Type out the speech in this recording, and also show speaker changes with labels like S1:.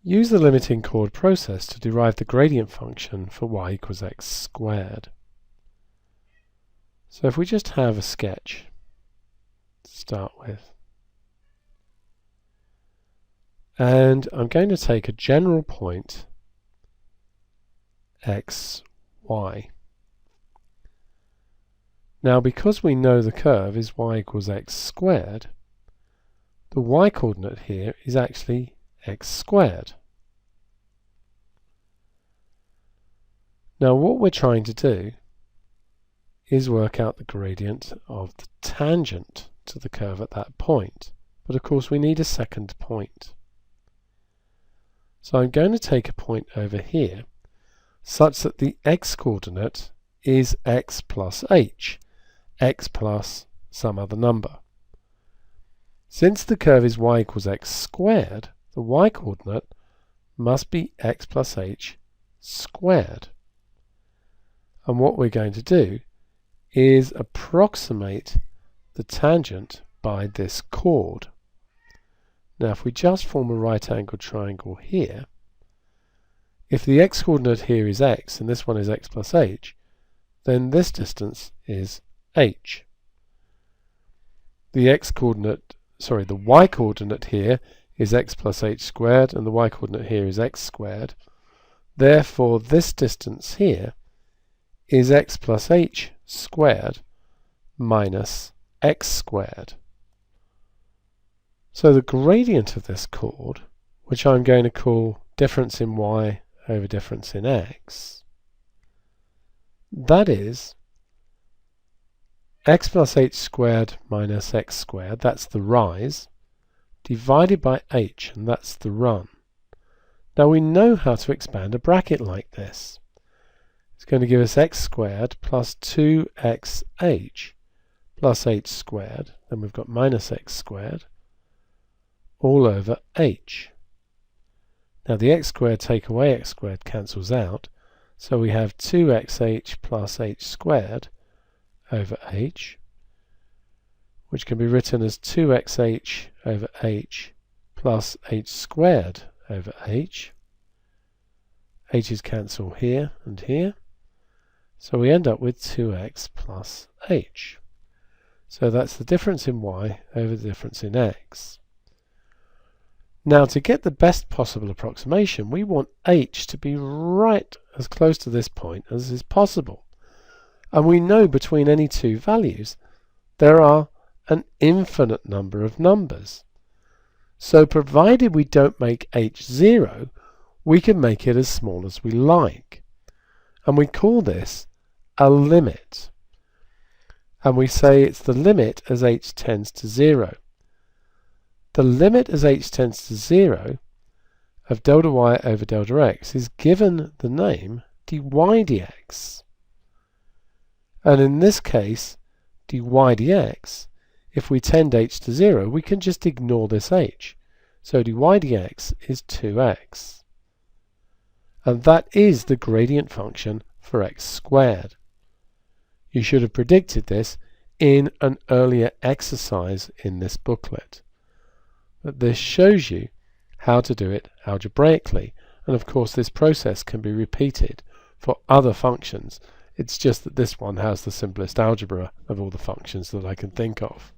S1: Use the limiting chord process to derive the gradient function for y equals x squared. So if we just have a sketch to start with, and I'm going to take a general point x, y. Now because we know the curve is y equals x squared, the y coordinate here is actually x squared. Now what we're trying to do is work out the gradient of the tangent to the curve at that point, but of course we need a second point. So I'm going to take a point over here such that the x coordinate is x plus h, x plus some other number. Since the curve is y equals x squared, the y coordinate must be x plus h squared. And what we're going to do is approximate the tangent by this chord. Now if we just form a right angled triangle here, if the x coordinate here is x and this one is x plus h, then this distance is h. The y coordinate here is x plus h squared and the y coordinate here is x squared. Therefore this distance here is x plus h squared minus x squared. So the gradient of this chord, which I'm going to call difference in y over difference in x, that is x plus h squared minus x squared, that's the rise, divided by h, and that's the run. Now we know how to expand a bracket like this. It's going to give us x squared plus 2xh plus h squared, then we've got minus x squared, all over h. Now the x squared take away x squared cancels out, so we have 2xh plus h squared over h, which can be written as 2xh over h plus h squared over h. H's cancel here and here, so we end up with 2x plus h. So that's the difference in y over the difference in x. Now to get the best possible approximation, we want h to be right as close to this point as is possible. And we know between any two values there are an infinite number of numbers. So provided we don't make h 0, we can make it as small as we like. And we call this a limit. And we say it's the limit as h tends to 0. The limit as h tends to 0 of delta y over delta x is given the name dy dx. And in this case, dy dx, if we tend h to 0, we can just ignore this h. So dy dx is 2x. And that is the gradient function for x squared. You should have predicted this in an earlier exercise in this booklet. But this shows you how to do it algebraically, and of course this process can be repeated for other functions. It's just that this one has the simplest algebra of all the functions that I can think of.